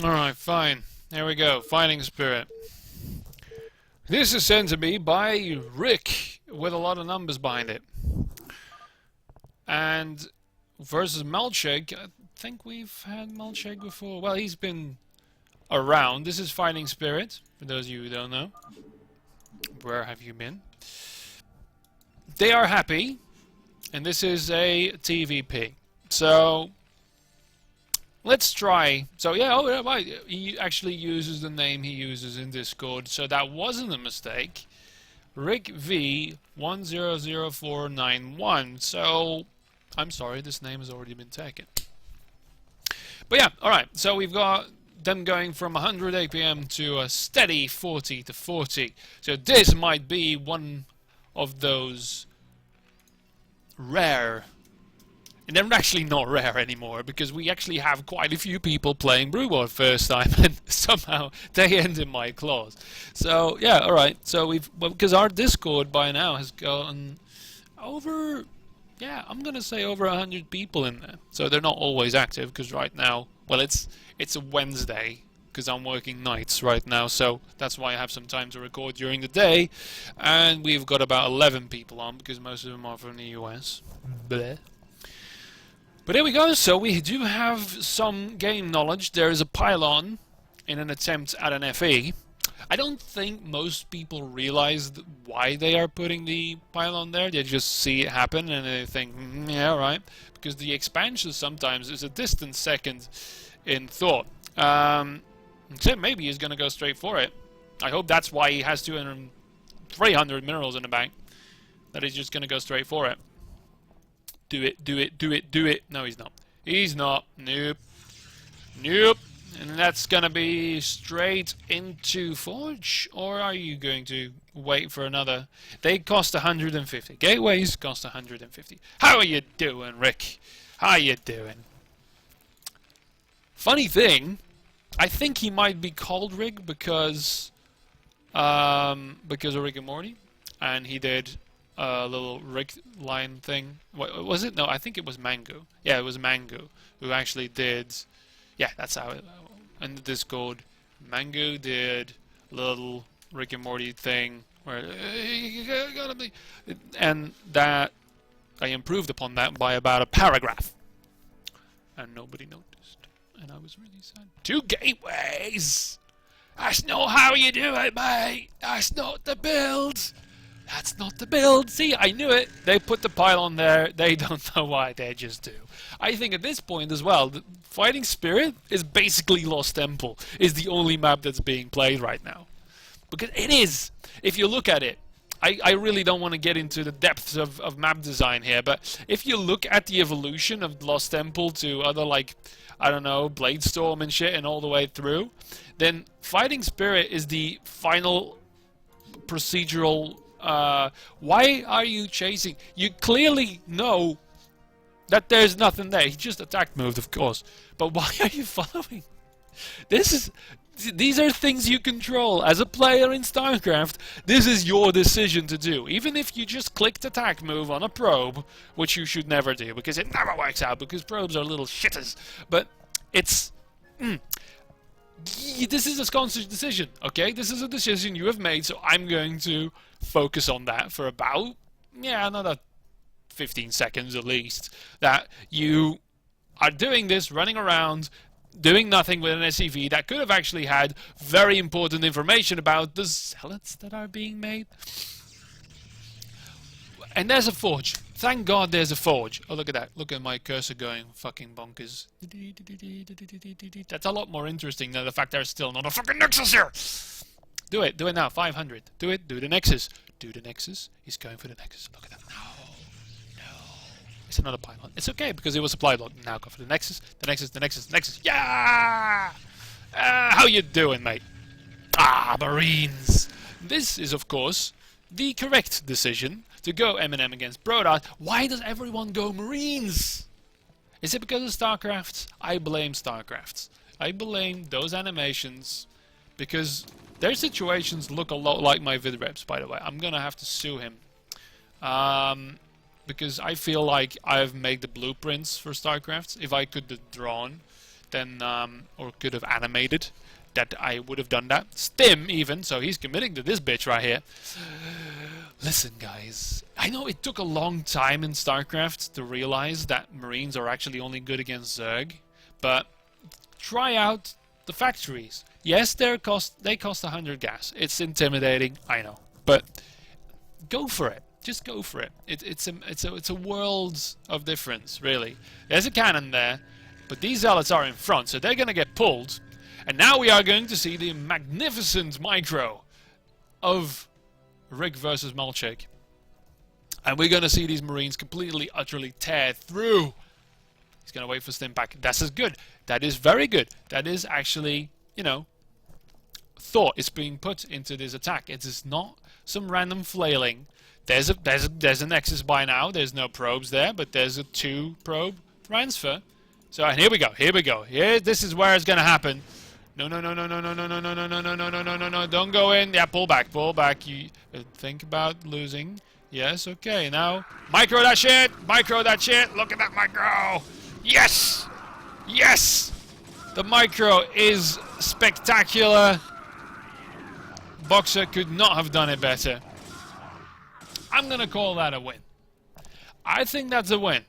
Alright, fine. Here we go. Fighting Spirit. This is sent to me by Rick with a lot of numbers behind it. And versus Melchek, I think we've had Melchek before. Well, he's been around. This is Fighting Spirit, for those of you who don't know. Where have you been? They are happy, and this is a TVP. So let's try. So yeah, oh yeah, right. He actually uses the name he uses in Discord, so that wasn't a mistake. Rick V 100491. So I'm sorry, this name has already been taken. But yeah, all right. So we've got them going from 100 APM to a steady 40 to 40. So this might be one of those rare, and they're actually not rare anymore, because we actually have quite a few people playing Brood War first time, and somehow they end in my claws. So yeah, all right. So because our Discord by now has gone over, yeah, I'm gonna say over 100 people in there. So they're not always active, because right now, well, it's a Wednesday, because I'm working nights right now, so that's why I have some time to record during the day. And we've got about 11 people on, because most of them are from the US. Bleh. But here we go. So we do have some game knowledge. There is a pylon in an attempt at an FE. I don't think most people realize why they are putting the pylon there. They just see it happen and they think, yeah, right. Because the expansion sometimes is a distant second in thought. Except maybe he's going to go straight for it. I hope that's why he has 300 minerals in the bank. That he's just going to go straight for it. Do it, do it, do it, do it. No, he's not. He's not. Nope. Nope. And that's going to be straight into Forge? Or are you going to wait for another? They cost 150. Gateways cost 150. How are you doing, Rick? How you doing? Funny thing, I think he might be called Rick because of Rick and Morty, and he did a little Rick line thing. What was it? No, I think it was Mango. Yeah, it was Mango who actually did. Yeah, that's how it. In the Discord, Mango did a little Rick and Morty thing where you gotta be, and that I improved upon that by about a paragraph, and nobody noticed. And I was really sad. 2 gateways! That's not how you do it, mate! That's not the build! That's not the build! See, I knew it! They put the pylon there, they don't know why, they just do. I think at this point as well, the Fighting Spirit is basically Lost Temple, is the only map that's being played right now. Because it is! If you look at it, I really don't want to get into the depths of map design here, but if you look at the evolution of Lost Temple to other, like, I don't know, Bladestorm and shit, and all the way through, then Fighting Spirit is the final procedural. Why are you chasing? You clearly know that there's nothing there. He just attack moved, of course. But why are you following? These are things you control. As a player in Starcraft, this is your decision to do. Even if you just clicked attack move on a probe, which you should never do, because it never works out, because probes are little shitters. But it's... this is a conscious decision, okay? This is a decision you have made, so I'm going to focus on that for about, yeah, another 15 seconds at least. That you are doing this, running around, doing nothing with an SCV that could have actually had very important information about the zealots that are being made. And there's a forge. Thank God there's a forge. Oh, look at that. Look at my cursor going fucking bonkers. That's a lot more interesting than the fact there's still not a fucking Nexus here. Do it. Do it now. 500. Do it. Do the Nexus. Do the Nexus. He's going for the Nexus. Look at that. No. It's another pylon. It's okay because it was supply lot. Now go for the Nexus, the Nexus, the Nexus, the Nexus. Yeah! How you doing, mate? Ah, Marines! This is, of course, the correct decision to go Eminem against Brodart. Why does everyone go Marines? Is it because of StarCraft? I blame StarCraft. I blame those animations because their situations look a lot like my Vidreps, by the way. I'm gonna have to sue him. Because I feel like I've made the blueprints for StarCraft. If I could have drawn then or could have animated that I would have done that. Stim even, so he's committing to this bitch right here. Listen, guys, I know it took a long time in StarCraft to realize that Marines are actually only good against Zerg, but try out the factories. Yes, they cost 100 gas. It's intimidating, I know, but go for it. Just go for it. It's a world of difference, really. There's a cannon there, but these zealots are in front, so they're gonna get pulled. And now we are going to see the magnificent micro of Rick versus Malchik. And we're going to see these Marines completely, utterly tear through. He's going to wait for Stim back. That's as good. That is very good. That is actually, you know, thought is being put into this attack. It is not some random flailing. There's a Nexus by now. There's no probes there, but there's a 2 probe transfer. So and here we go. Here we go. Here, this is where it's going to happen. No, no, no, no, no, no, no, no, no, no, no, no, no, no, no, no, no, don't go in. Yeah, pull back, pull back. You think about losing. Yes, okay, now, micro that shit, look at that micro. Yes, yes, the micro is spectacular. Boxer could not have done it better. I'm gonna call that a win. I think that's a win.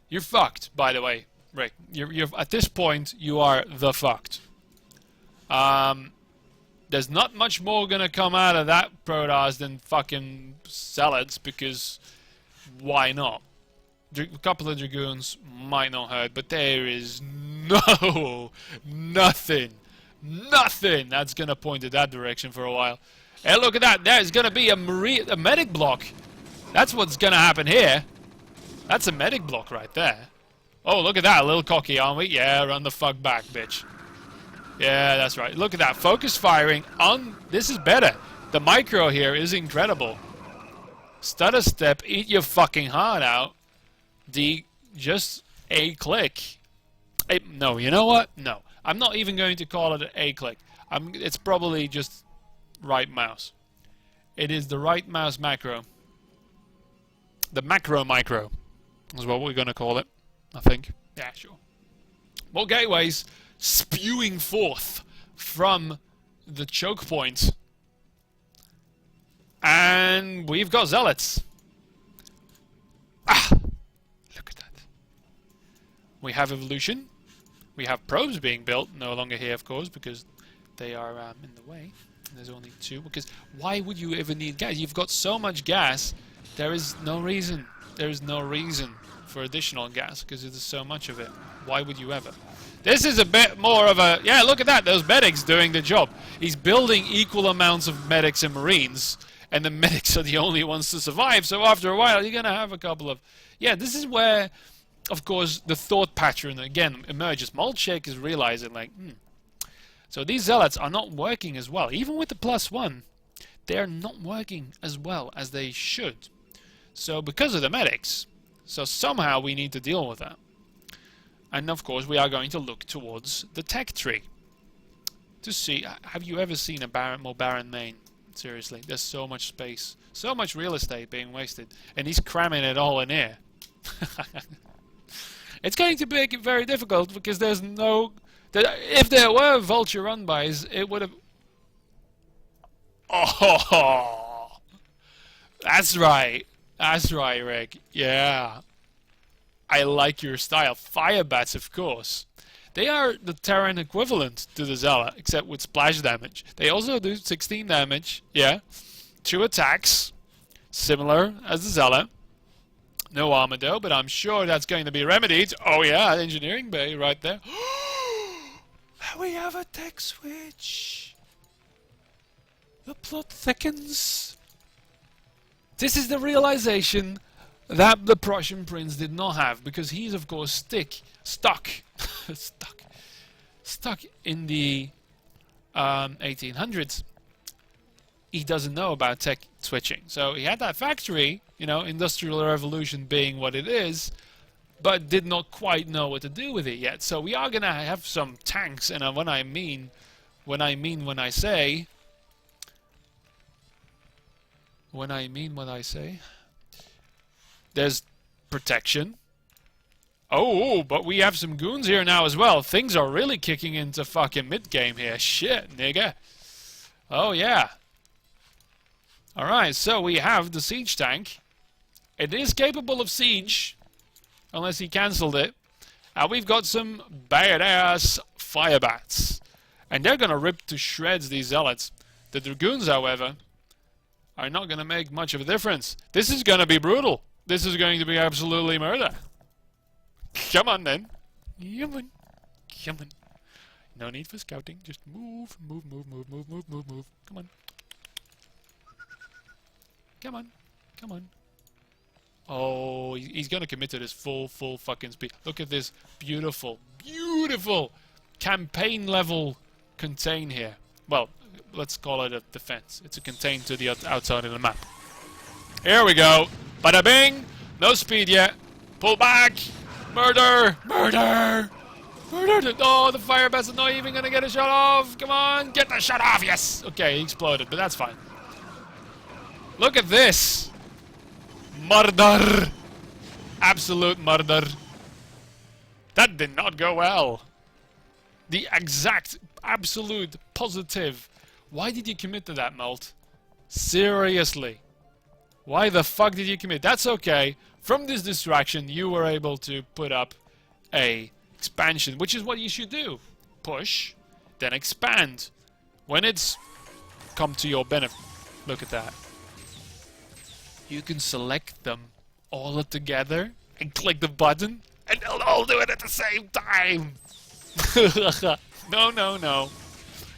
You're fucked, by the way. Rick, you're at this point you are the fucked. There's not much more gonna come out of that Protoss than fucking zealots, because why not? A couple of Dragoons might not hurt, but there is nothing that's gonna point in that direction for a while. Hey, look at that! There's gonna be a medic block. That's what's gonna happen here. That's a medic block right there. Oh, look at that, a little cocky, aren't we? Yeah, run the fuck back, bitch. Yeah, that's right. Look at that, focus firing on... This is better. The micro here is incredible. Stutter step, eat your fucking heart out. Just a click. No, you know what? No. I'm not even going to call it an A click. It's probably just right mouse. It is the right mouse macro. The macro micro is what we're going to call it. I think. Yeah, sure. More gateways spewing forth from the choke point. And we've got zealots. Ah! Look at that. We have evolution. We have probes being built. No longer here, of course, because they are in the way. And there's only 2. Because why would you ever need gas? You've got so much gas. There is no reason. There is no reason for additional gas, because there's so much of it. Why would you ever? This is a bit more of a... Yeah, look at that. Those medics doing the job. He's building equal amounts of medics and Marines, and the medics are the only ones to survive, so after a while you're going to have a couple of... Yeah, this is where, of course, the thought pattern again emerges. Malchik is realizing, like, so these zealots are not working as well. Even with the +1, they're not working as well as they should. So because of the medics... So somehow we need to deal with that. And of course we are going to look towards the tech tree. To see, have you ever seen a more barren main? Seriously, there's so much space. So much real estate being wasted. And he's cramming it all in here. It's going to make it very difficult because there's no... If there were vulture run-bys, it would have... Oh! That's right. That's right, Rick. Yeah. I like your style. Fire bats, of course. They are the Terran equivalent to the Zealot, except with splash damage. They also do 16 damage. Yeah. 2 attacks. Similar as the Zealot. No armor though, but I'm sure that's going to be remedied. Oh yeah, engineering bay right there. We have a tech switch. The plot thickens. This is the realization that the Prussian prince did not have, because he's of course stuck in the 1800s. He doesn't know about tech switching. So he had that factory, you know, Industrial Revolution being what it is, but did not quite know what to do with it yet. So we are gonna have some tanks, and when I say there's protection, Oh, but we have some goons here now as well. Things are really kicking into fucking mid-game here. Shit, nigga. Oh, yeah. Alright, so we have the siege tank. It is capable of siege, unless he cancelled it. And we've got some badass fire bats. And they're gonna rip to shreds these zealots. The dragoons, however, are not gonna make much of a difference. This is gonna be brutal. This is going to be absolutely murder. Come on then. Come on. Come on. No need for scouting. Just move, move, move, move, move, move, move, move. Come on. Come on. Come on. Oh, he's going to commit to this full fucking speed. Look at this beautiful, beautiful campaign level contain here. Well, let's call it a defense. It's a contain to the outside of the map. Here we go. Bada bing. No speed yet. Pull back. Murder. Murder. Murder. Oh, the fire bats are not even going to get a shot off. Come on. Get the shot off. Yes. Okay, he exploded, but that's fine. Look at this. Murder. Absolute murder. That did not go well. The exact, absolute, positive. Why did you commit to that, Malt? Seriously. Why the fuck did you commit? That's okay. From this distraction, you were able to put up a expansion, which is what you should do. Push, then expand. When it's come to your benefit. Look at that. You can select them all together and click the button, and they'll all do it at the same time. No, no, no.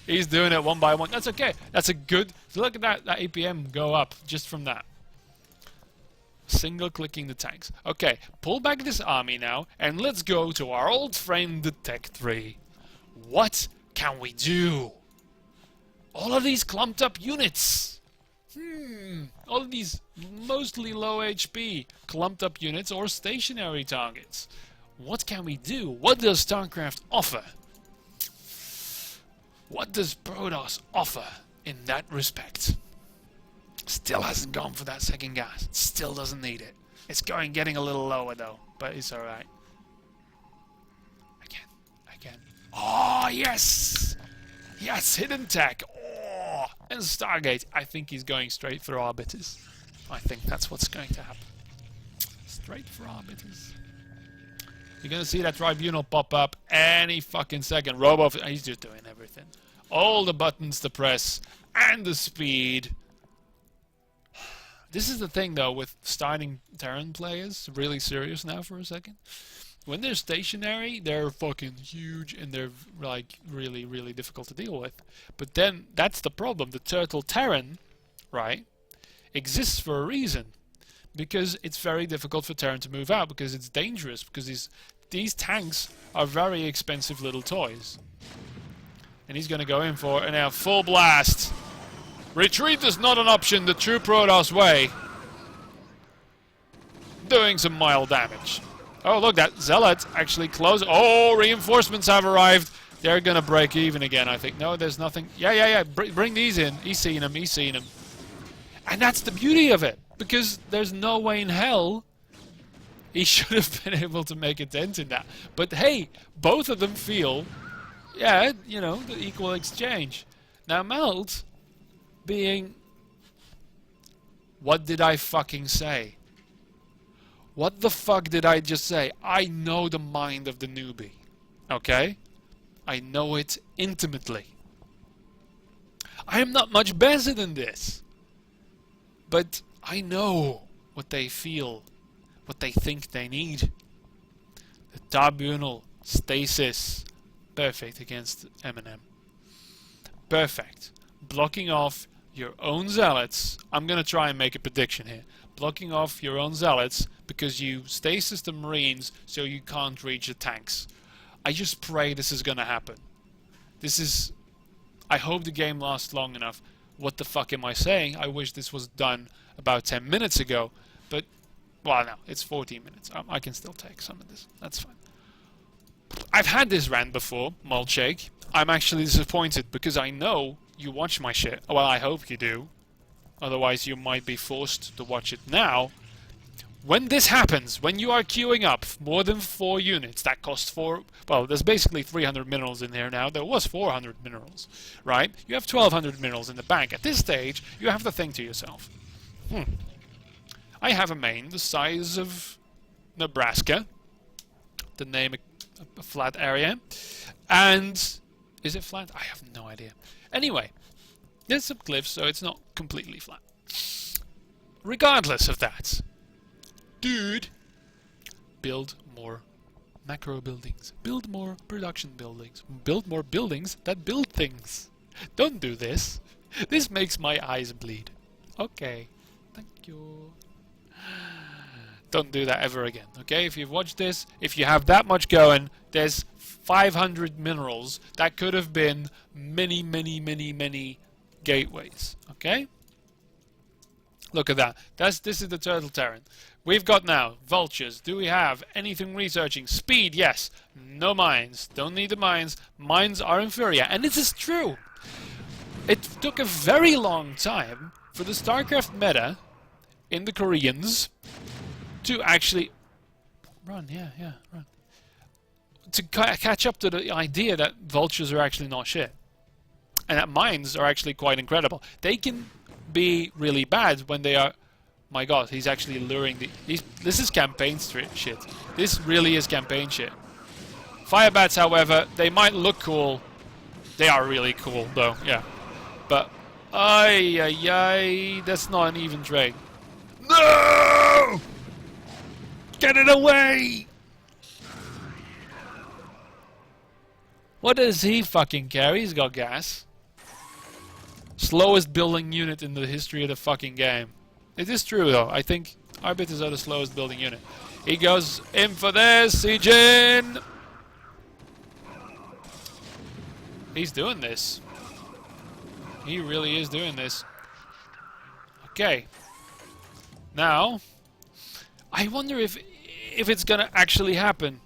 He's doing it one by one. That's okay. That's a good... Look at that APM go up just from that. Single clicking the tanks. Okay, pull back this army now, and let's go to our old friend the Tech 3. What can we do? All of these clumped up units. All of these mostly low HP clumped up units or stationary targets. What can we do? What does StarCraft offer? What does Protoss offer in that respect? Still hasn't gone for that second gas. Still doesn't need it. It's getting a little lower though, but it's alright. Again. Oh, yes! Yes, hidden tech. Oh, and Stargate. I think he's going straight for arbiters. I think that's what's going to happen. Straight for arbiters. You're going to see that tribunal pop up any fucking second. Robo, he's just doing everything. All the buttons to press and the speed. This is the thing though with starting Terran players, really serious now for a second. When they're stationary, they're fucking huge and they're like really, really difficult to deal with. But then that's the problem. The Turtle Terran, right, exists for a reason. Because it's very difficult for Terran to move out, because it's dangerous, because these tanks are very expensive little toys. And he's going to go in for it now. Full blast. Retreat is not an option the true Protoss way. Doing some mild damage. Oh, look, that Zealot actually closed. Oh, reinforcements have arrived. They're going to break even again, I think. No, there's nothing. Yeah. Bring these in. He's seen them. And that's the beauty of it. Because there's no way in hell he should have been able to make a dent in that. But hey, both of them feel, yeah, you know, the equal exchange. Now Melt being, what did I fucking say? What the fuck did I just say? I know the mind of the newbie. Okay? I know it intimately. I am not much better than this. But I know what they feel, what they think they need. The tribunal, stasis, perfect against Eminem. Perfect. Blocking off your own zealots. I'm going to try and make a prediction here. Blocking off your own zealots because you stasis the Marines so you can't reach the tanks. I just pray this is going to happen. I hope the game lasts long enough. What the fuck am I saying? I wish this was done about 10 minutes ago, but, well, no, it's 14 minutes. I can still take some of this. That's fine. I've had this rant before, Mulchake. I'm actually disappointed because I know you watch my shit. Well, I hope you do. Otherwise, you might be forced to watch it now. When this happens, when you are queuing up more than 4 units, that costs 4... Well, there's basically 300 minerals in there now. There was 400 minerals, right? You have 1,200 minerals in the bank. At this stage, you have to think to yourself, I have a main the size of Nebraska, to name a flat area, and... Is it flat? I have no idea. Anyway, there's some cliffs, so it's not completely flat. Regardless of that... Dude, build more macro buildings. Build more production buildings. Build more buildings that build things. Don't do this. This makes my eyes bleed. Okay, thank you. Don't do that ever again, okay? If you've watched this, if you have that much going, there's 500 minerals that could have been many, many, many, many gateways, okay? Look at that. This is the turtle terran. We've got now vultures. Do we have anything researching? Speed, yes. No mines. Don't need the mines. Mines are inferior. And this is true. It took a very long time for the Starcraft meta in the Koreans to actually... Run, yeah, run. To catch up to the idea that vultures are actually not shit. And that mines are actually quite incredible. They can be really bad when they are... My god, he's actually luring the... This is campaign shit. This really is campaign shit. Firebats, however, they might look cool. They are really cool, though, yeah. But... Ay, that's not an even trade. No! Get it away! What does he fucking carry? He's got gas. Slowest building unit in the history of the fucking game. It is true, though. I think Arbiters are the slowest building unit. He goes in for this, Sijin! He's doing this. He really is doing this. Okay. Now, I wonder if it's gonna actually happen.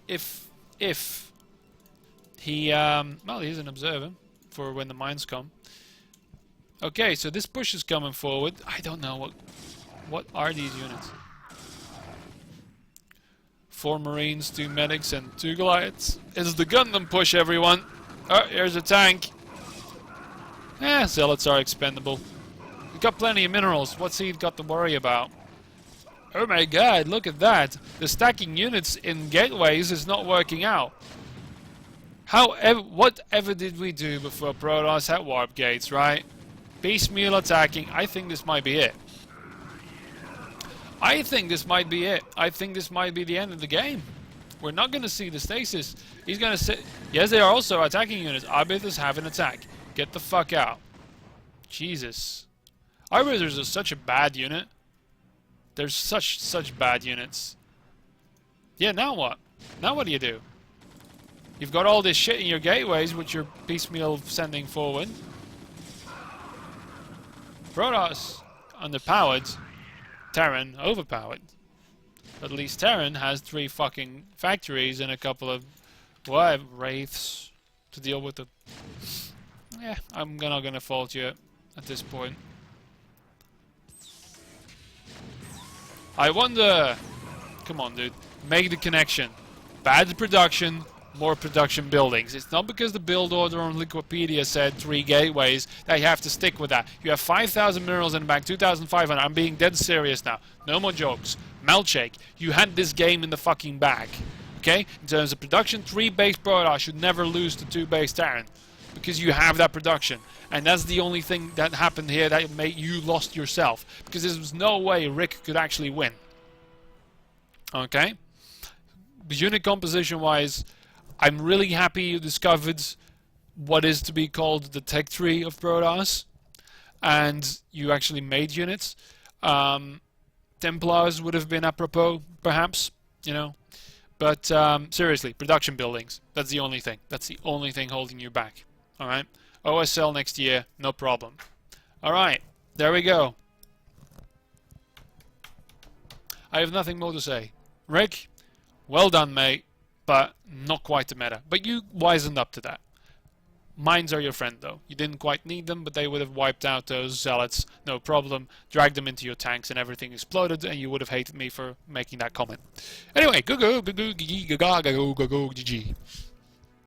If he, well, he's an observer for when the mines come. Okay, so this push is coming forward. I don't know what are these units. 4 Marines, 2 medics, and 2 Goliaths. It's the Gundam push, everyone. Oh, here's a tank. Zealots are expendable. We've got plenty of minerals. What's he got to worry about? Oh my god, look at that. The stacking units in gateways is not working out. Whatever did we do before Protoss had warp gates, right? Piecemeal attacking. I think this might be it. I think this might be it. I think this might be the end of the game. We're not going to see the stasis. He's going to sit... Yes, they are also attacking units. Arbiters have an attack. Get the fuck out. Jesus. Arbiters are such a bad unit. They're such bad units. Yeah, now what? Now what do you do? You've got all this shit in your gateways, which you're piecemeal sending forward. Protoss underpowered. Terran overpowered. But at least Terran has 3 fucking factories and a couple of wraiths to deal with the... Yeah, I'm not gonna fault you at this point. I wonder... Come on, dude. Make the connection. Bad production, more production buildings. It's not because the build order on Wikipedia said 3 gateways that you have to stick with that. You have 5,000 minerals in the bank, 2,500. I'm being dead serious now. No more jokes. Melchake, you had this game in the fucking bag. Okay? In terms of production, 3 base Protoss should never lose to 2 base Terran. Because you have that production. And that's the only thing that happened here that made you lost yourself. Because there was no way Rick could actually win. Okay? Unit composition wise, I'm really happy you discovered what is to be called the tech tree of Protoss. And you actually made units. Templars would have been apropos, perhaps, you know. But seriously, production buildings. That's the only thing. That's the only thing holding you back. Alright? OSL next year, no problem. Alright, there we go. I have nothing more to say. Rick, well done, mate, but not quite the meta. But you wisened up to that. Mines are your friend, though. You didn't quite need them, but they would have wiped out those zealots, no problem. Dragged them into your tanks and everything exploded, and you would have hated me for making that comment. Anyway, go go go go GG.